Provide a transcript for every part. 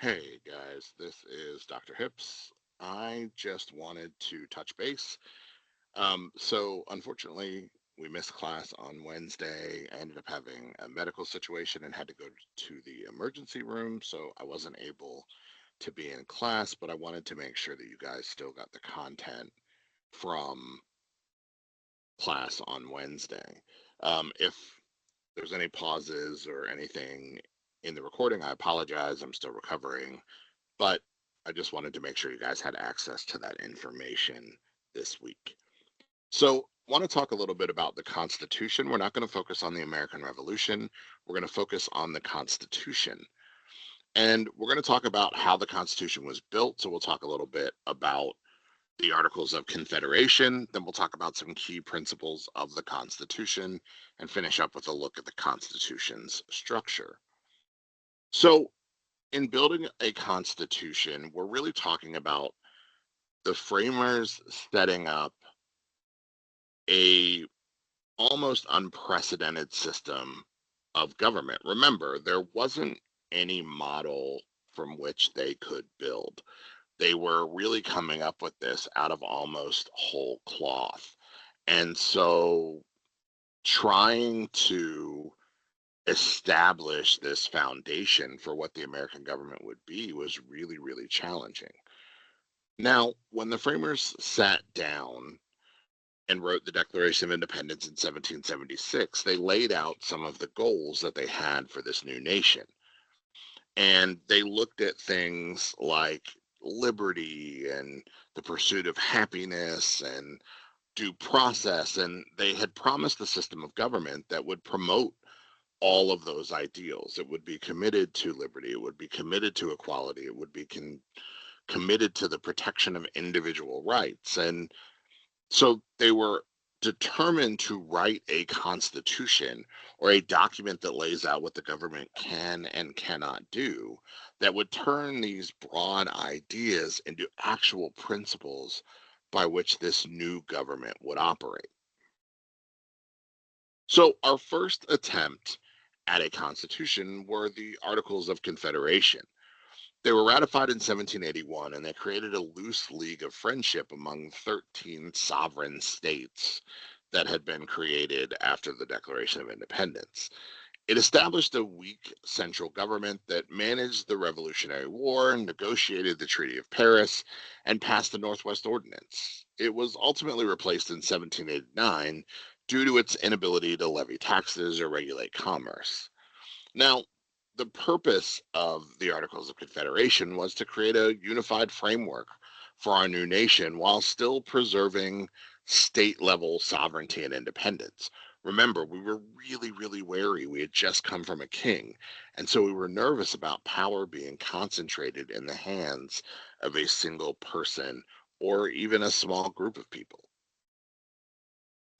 Hey guys, this is Dr. Hips. I just wanted to touch base. So unfortunately, we missed class on Wednesday. I ended up having a medical situation and had to go to the emergency room, so I wasn't able to be in class, but I wanted to make sure that you guys still got the content from class on Wednesday. If there's any pauses or anything in the recording, I apologize. I'm still recovering. But I just wanted to make sure you guys had access to that information this week. So, want to talk a little bit about the Constitution. We're not going to focus on the American Revolution. We're going to focus on the Constitution. And we're going to talk about how the Constitution was built. So, we'll talk a little bit about the Articles of Confederation. Then, we'll talk about some key principles of the Constitution and finish up with a look at the Constitution's structure. So, in building a Constitution, we're really talking about the framers setting up a almost unprecedented system of government. Remember, there wasn't any model from which they could build. They were really coming up with this out of almost whole cloth. And so trying to establish this foundation for what the American government would be was really, really challenging. Now, when the framers sat down and wrote the Declaration of Independence in 1776, they laid out some of the goals that they had for this new nation. And they looked at things like liberty and the pursuit of happiness and due process. And they had promised a system of government that would promote all of those ideals. It would be committed to liberty, it would be committed to equality, it would be committed to the protection of individual rights. And so they were determined to write a constitution or a document that lays out what the government can and cannot do that would turn these broad ideas into actual principles by which this new government would operate. So, our first attempt at a constitution were the Articles of Confederation. They were ratified in 1781 and they created a loose league of friendship among 13 sovereign states that had been created after the Declaration of Independence. It established a weak central government that managed the Revolutionary War, negotiated the Treaty of Paris, and passed the Northwest Ordinance. It was ultimately replaced in 1789 due to its inability to levy taxes or regulate commerce. Now, the purpose of the Articles of Confederation was to create a unified framework for our new nation while still preserving state level sovereignty and independence. Remember, we were really, really wary. We had just come from a king. And so we were nervous about power being concentrated in the hands of a single person or even a small group of people.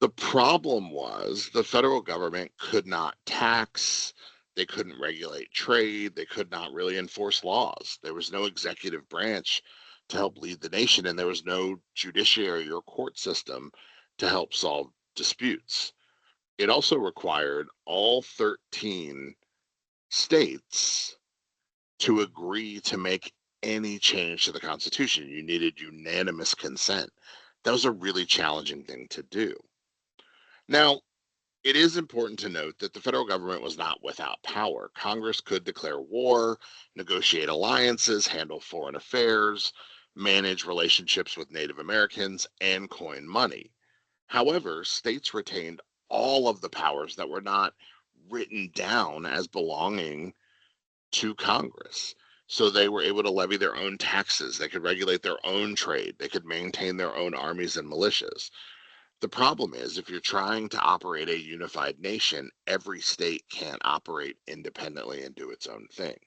The problem was the federal government could not tax, they couldn't regulate trade, they could not really enforce laws. There was no executive branch to help lead the nation, and there was no judiciary or court system to help solve disputes. It also required all 13 states to agree to make any change to the Constitution. You needed unanimous consent. That was a really challenging thing to do. Now, it is important to note that the federal government was not without power. Congress could declare war, negotiate alliances, handle foreign affairs, manage relationships with Native Americans, and coin money. However, states retained all of the powers that were not written down as belonging to Congress. So they were able to levy their own taxes, they could regulate their own trade, they could maintain their own armies and militias. The problem is, if you're trying to operate a unified nation, every state can't operate independently and do its own thing.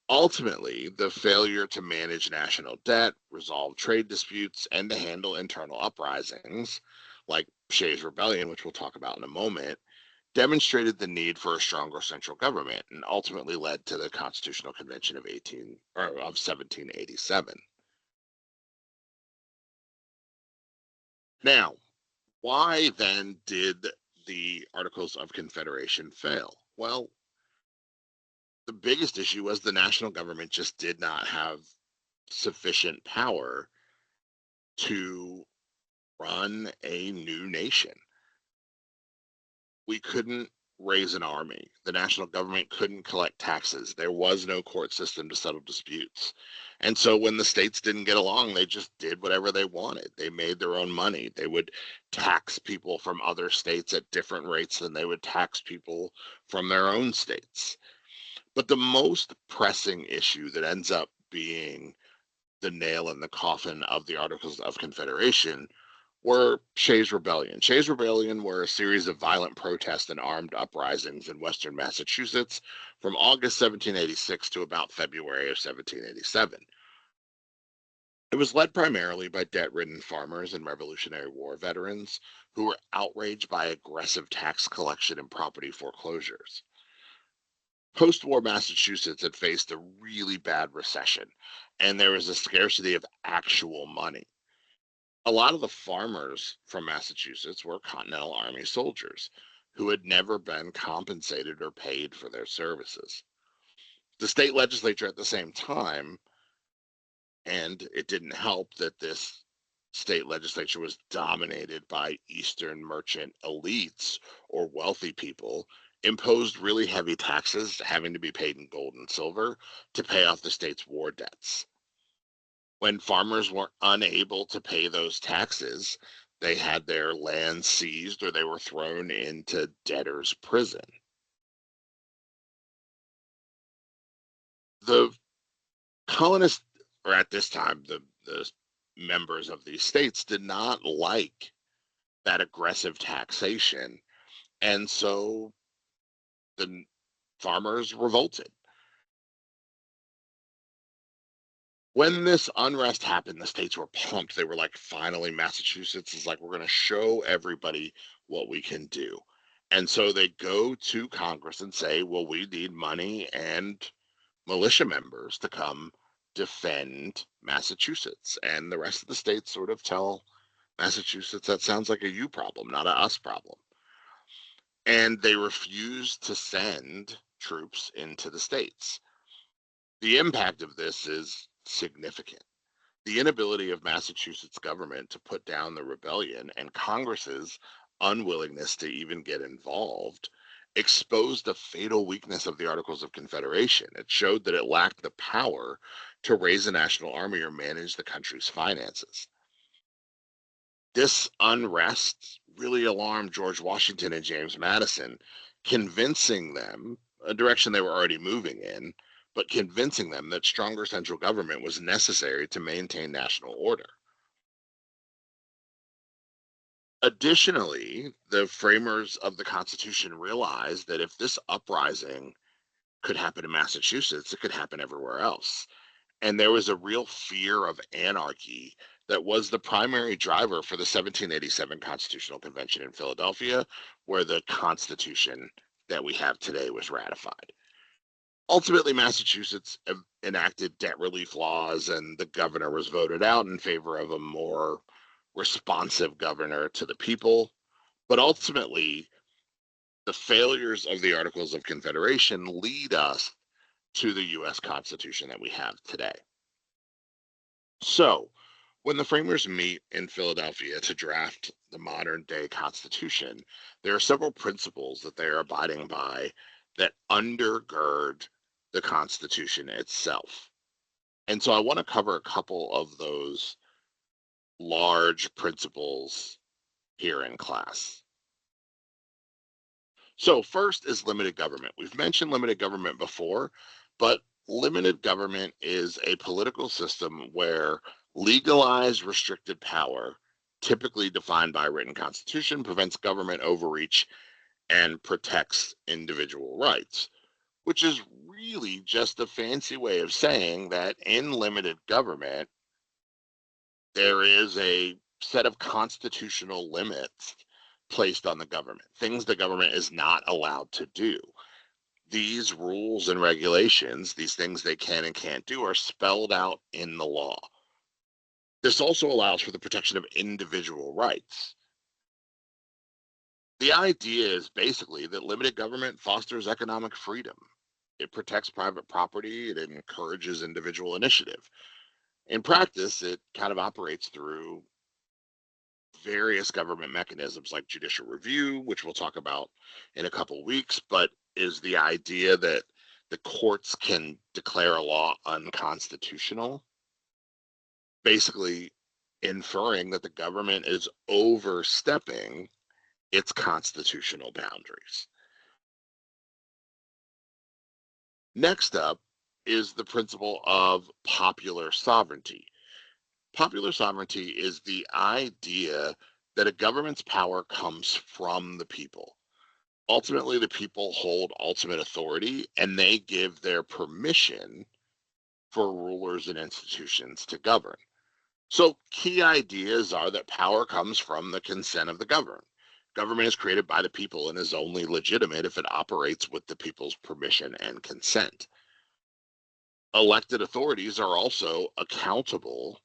Ultimately, the failure to manage national debt, resolve trade disputes, and to handle internal uprisings, like Shays' Rebellion, which we'll talk about in a moment, demonstrated the need for a stronger central government and ultimately led to the Constitutional Convention of 1787. Now, why then did the Articles of Confederation fail? Well, The biggest issue was the national government just did not have sufficient power to run a new nation. We couldn't raise an army. The national government couldn't collect taxes. There was no court system to settle disputes. And so when the states didn't get along, they just did whatever they wanted. They made their own money. They would tax people from other states at different rates than they would tax people from their own states. But the most pressing issue that ends up being the nail in the coffin of the Articles of Confederation were Shays' Rebellion. Shays' Rebellion were a series of violent protests and armed uprisings in western Massachusetts from August 1786 to about February of 1787. It was led primarily by debt-ridden farmers and Revolutionary War veterans who were outraged by aggressive tax collection and property foreclosures. Post-war Massachusetts had faced a really bad recession, and there was a scarcity of actual money. A lot of the farmers from Massachusetts were Continental Army soldiers who had never been compensated or paid for their services. The state legislature at the same time, and it didn't help that this state legislature was dominated by Eastern merchant elites or wealthy people, imposed really heavy taxes having to be paid in gold and silver to pay off the state's war debts. When farmers were unable to pay those taxes, they had their land seized or they were thrown into debtor's prison. The colonists, or at this time, the members of these states did not like that aggressive taxation. And so the farmers revolted. When this unrest happened, the states were pumped. They were like, finally, Massachusetts is like, we're going to show everybody what we can do. And so they go to Congress and say, well, we need money and militia members to come defend Massachusetts. And the rest of the states sort of tell Massachusetts, that sounds like a you problem, not a us problem. And they refuse to send troops into the states. The impact of this is significant. The inability of Massachusetts government to put down the rebellion and Congress's unwillingness to even get involved exposed a fatal weakness of the Articles of Confederation. It showed that it lacked the power to raise a national army or manage the country's finances. This unrest really alarmed George Washington and James Madison, convincing them, a direction they were already moving in, but convincing them that stronger central government was necessary to maintain national order. Additionally, the framers of the Constitution realized that if this uprising could happen in Massachusetts, it could happen everywhere else. And there was a real fear of anarchy that was the primary driver for the 1787 Constitutional Convention in Philadelphia, where the Constitution that we have today was ratified. Ultimately, Massachusetts enacted debt relief laws, and the governor was voted out in favor of a more responsive governor to the people. But ultimately, the failures of the Articles of Confederation lead us to the U.S. Constitution that we have today. So, when the framers meet in Philadelphia to draft the modern day Constitution, there are several principles that they are abiding by that undergird the Constitution itself. And so I want to cover a couple of those large principles here in class. So first is limited government. We've mentioned limited government before, but limited government is a political system where legalized restricted power, typically defined by a written constitution, prevents government overreach and protects individual rights, which is really just a fancy way of saying that in limited government, there is a set of constitutional limits placed on the government, things the government is not allowed to do. These rules and regulations, these things they can and can't do, are spelled out in the law. This also allows for the protection of individual rights. The idea is basically that limited government fosters economic freedom. It protects private property. It encourages individual initiative. In practice, it kind of operates through various government mechanisms like judicial review, which we'll talk about in a couple weeks, but is the idea that the courts can declare a law unconstitutional, basically inferring that the government is overstepping its constitutional boundaries. Next up is the principle of popular sovereignty. Popular sovereignty is the idea that a government's power comes from the people. Ultimately, the people hold ultimate authority and they give their permission for rulers and institutions to govern. So, key ideas are that power comes from the consent of the governed. Government is created by the people and is only legitimate if it operates with the people's permission and consent. Elected authorities are also accountable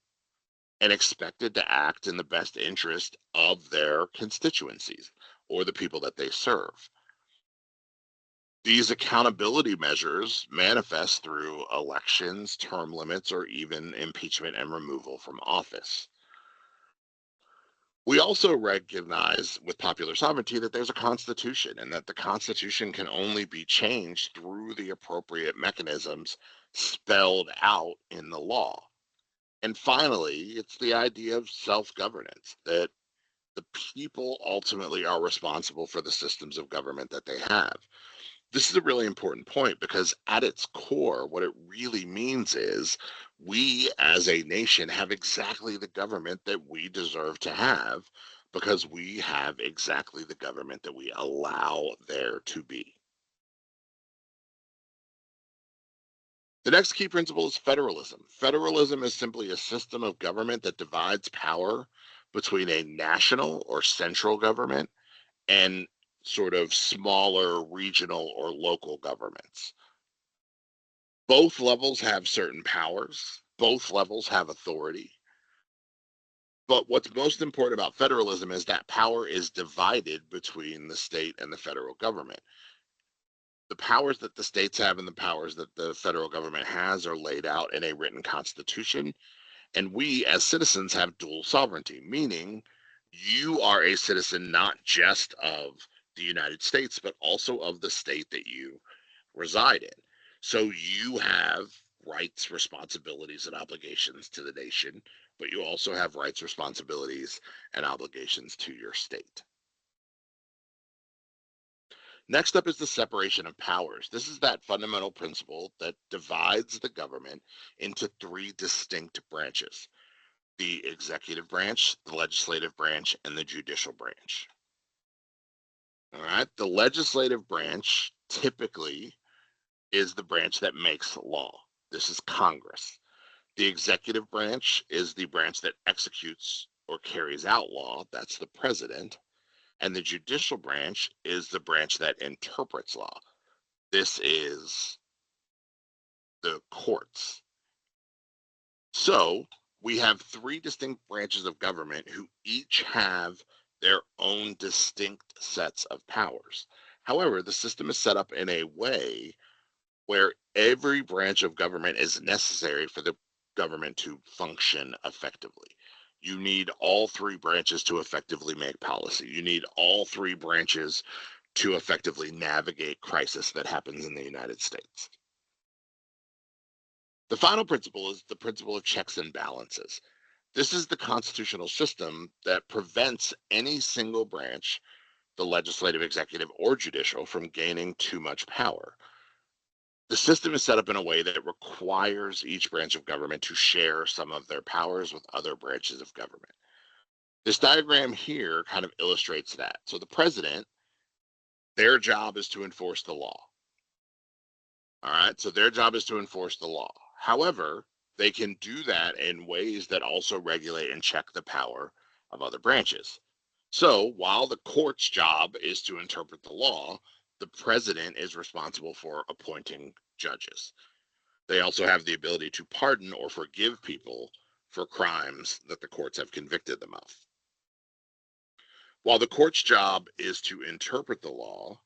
and expected to act in the best interest of their constituencies or the people that they serve. These accountability measures manifest through elections, term limits, or even impeachment and removal from office. We also recognize with popular sovereignty that there's a constitution and that the constitution can only be changed through the appropriate mechanisms spelled out in the law. And finally, it's the idea of self-governance, that the people ultimately are responsible for the systems of government that they have. This is a really important point because at its core, what it really means is we as a nation have exactly the government that we deserve to have because we have exactly the government that we allow there to be. The next key principle is federalism. Federalism is simply a system of government that divides power between a national or central government and sort of smaller regional or local governments. Both levels have certain powers, both levels have authority. But what's most important about federalism is that power is divided between the state and the federal government. The powers that the states have and the powers that the federal government has are laid out in a written constitution. And we as citizens have dual sovereignty, meaning you are a citizen not just of the United States, but also of the state that you reside in. So you have rights, responsibilities, and obligations to the nation, but you also have rights, responsibilities, and obligations to your state. Next up is the separation of powers. This is that fundamental principle that divides the government into three distinct branches: the executive branch, the legislative branch, and the judicial branch. All right, the legislative branch typically is the branch that makes law. This is Congress. The executive branch is the branch that executes or carries out law. That's the president. And the judicial branch is the branch that interprets law. This is the courts. So we have three distinct branches of government who each have their own distinct sets of powers. However, the system is set up in a way where every branch of government is necessary for the government to function effectively. You need all three branches to effectively make policy. You need all three branches to effectively navigate crisis that happens in the United States. The final principle is the principle of checks and balances. This is the constitutional system that prevents any single branch, the legislative, executive, or judicial, from gaining too much power. The system is set up in a way that requires each branch of government to share some of their powers with other branches of government. This diagram here kind of illustrates that. So the president, their job is to enforce the law. All right, so their job is to enforce the law. However, they can do that in ways that also regulate and check the power of other branches. So while the court's job is to interpret the law, the president is responsible for appointing judges. They also have the ability to pardon or forgive people for crimes that the courts have convicted them of. While the court's job is to interpret the law,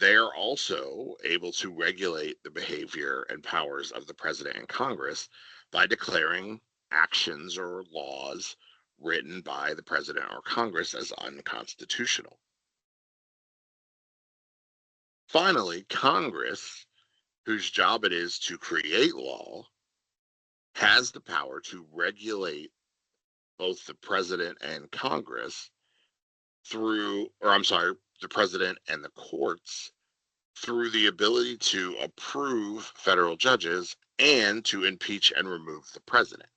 They are also able to regulate the behavior and powers of the president and Congress by declaring actions or laws written by the president or Congress as unconstitutional. Finally, Congress, whose job it is to create law, has the power to regulate both the president and Congress the president and the courts through the ability to approve federal judges and to impeach and remove the president.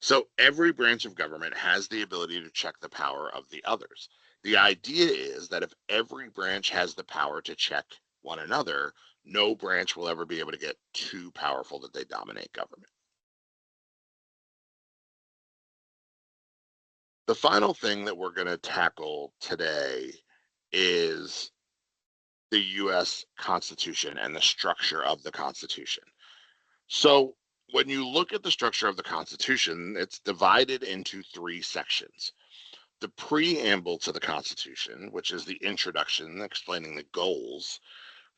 So every branch of government has the ability to check the power of the others. The idea is that if every branch has the power to check one another, no branch will ever be able to get too powerful that they dominate government. The final thing that we're going to tackle today is the US Constitution and the structure of the Constitution. So, when you look at the structure of the Constitution, it's divided into three sections. The preamble to the Constitution, which is the introduction explaining the goals.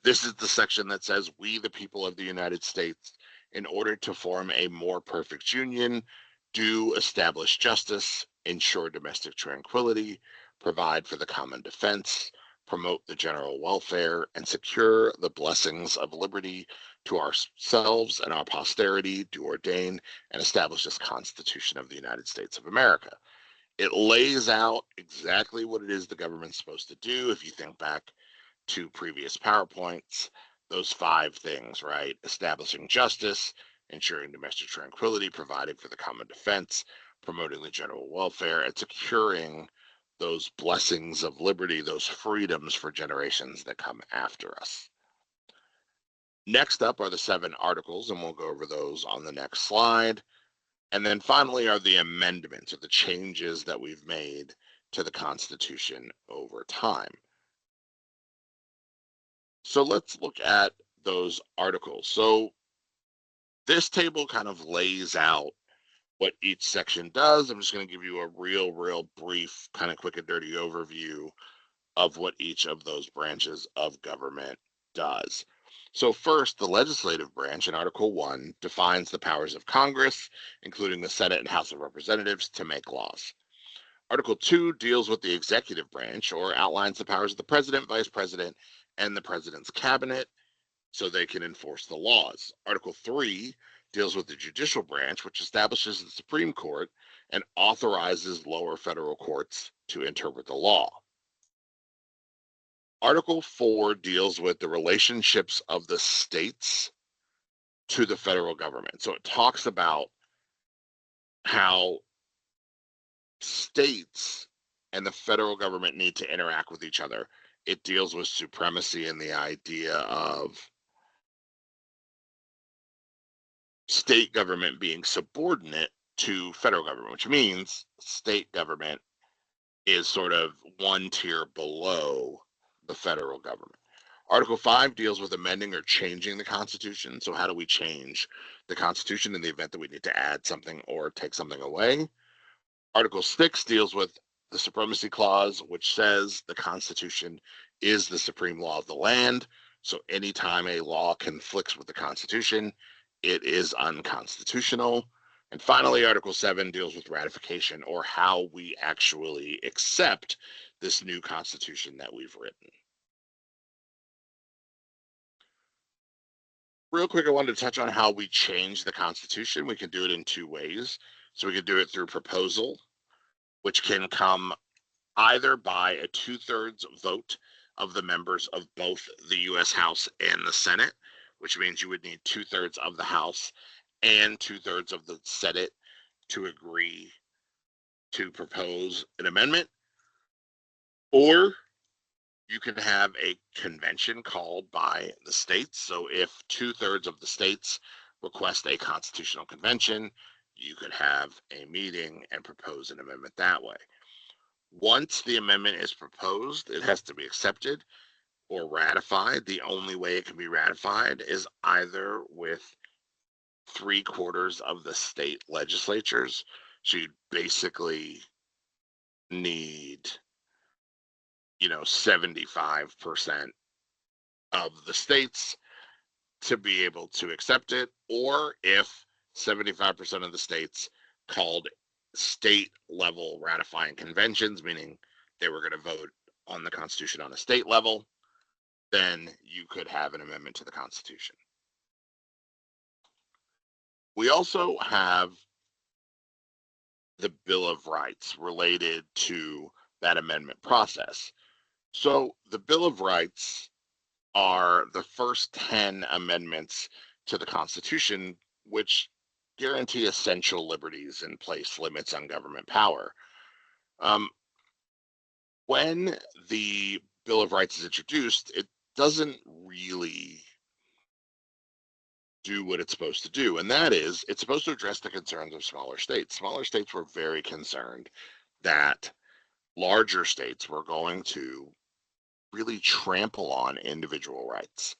This is the section that says, "We, the people of the United States, in order to form a more perfect union, do establish justice, ensure domestic tranquility, provide for the common defense, promote the general welfare, and secure the blessings of liberty to ourselves and our posterity, do ordain and establish this Constitution of the United States of America." It lays out exactly what it is the government's supposed to do. If you think back to previous PowerPoints, those five things, right? Establishing justice, ensuring domestic tranquility, providing for the common defense, promoting the general welfare, and securing those blessings of liberty, those freedoms for generations that come after us. Next up are the 7 articles, and we'll go over those on the next slide. And then finally are the amendments or the changes that we've made to the Constitution over time. So let's look at those articles. So this table kind of lays out what each section does. I'm just going to give you a real brief, kind of quick and dirty overview of what each of those branches of government does. So first, the legislative branch in Article 1 defines the powers of Congress, including the Senate and House of Representatives, to make laws. Article 2 deals with the executive branch, or outlines the powers of the president, vice president, and the president's cabinet so they can enforce the laws. Article 3 deals with the judicial branch, which establishes the Supreme Court and authorizes lower federal courts to interpret the law. Article 4 deals with the relationships of the states to the federal government. So it talks about how states and the federal government need to interact with each other. It deals with supremacy and the idea of state government being subordinate to federal government, which means state government is sort of one tier below the federal government. Article 5 deals with amending or changing the Constitution. So how do we change the Constitution in the event that we need to add something or take something away? Article 6 deals with the Supremacy Clause, which says the Constitution is the supreme law of the land. So anytime a law conflicts with the Constitution, it is unconstitutional. And finally, Article 7 deals with ratification, or how we actually accept this new Constitution that we've written. Real quick, I wanted to touch on how we change the Constitution. We can do it in 2 ways. So we can do it through proposal, which can come either by a 2/3 vote of the members of both the US House and the Senate, which means you would need 2/3 of the House and 2/3 of the Senate to agree to propose an amendment. Or you can have a convention called by the states. So if 2/3 of the states request a constitutional convention, you could have a meeting and propose an amendment that way. Once the amendment is proposed, it has to be accepted or ratified. The only way it can be ratified is either with 3/4 of the state legislatures. So you basically need, 75% of the states to be able to accept it, or if 75% of the states called state level ratifying conventions, meaning they were going to vote on the Constitution on a state level, then you could have an amendment to the Constitution. We also have the Bill of Rights related to that amendment process. So the Bill of Rights are the first 10 amendments to the Constitution, which guarantee essential liberties and place limits on government power. When the Bill of Rights is introduced, it doesn't really do what it's supposed to do, and that is it's supposed to address the concerns of smaller states. Smaller states were very concerned that larger states were going to really trample on individual rights.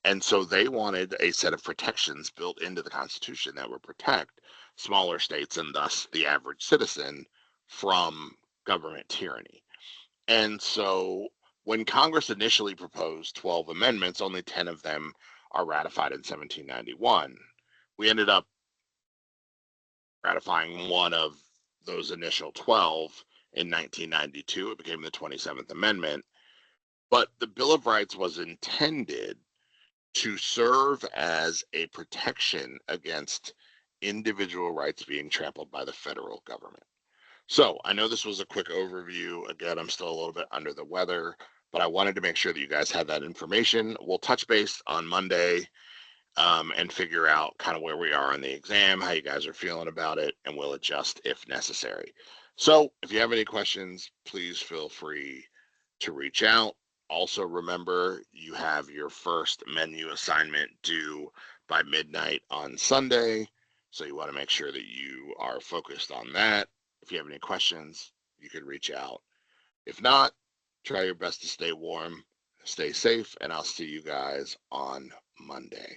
And so they wanted a set of protections built into the Constitution that would protect smaller states and thus the average citizen from government tyranny. And so when Congress initially proposed 12 amendments, only 10 of them are ratified in 1791. We ended up ratifying one of those initial 12 in 1992. It became the 27th Amendment. But the Bill of Rights was intended to serve as a protection against individual rights being trampled by the federal government. So I know this was a quick overview. Again, I'm still a little bit under the weather, but I wanted to make sure that you guys had that information. We'll touch base on Monday and figure out kind of where we are on the exam, how you guys are feeling about it, and we'll adjust if necessary. So if you have any questions, please feel free to reach out. Also, remember, you have your first menu assignment due by midnight on Sunday. So you want to make sure that you are focused on that. If you have any questions, you can reach out. If not, try your best to stay warm, stay safe, and I'll see you guys on Monday.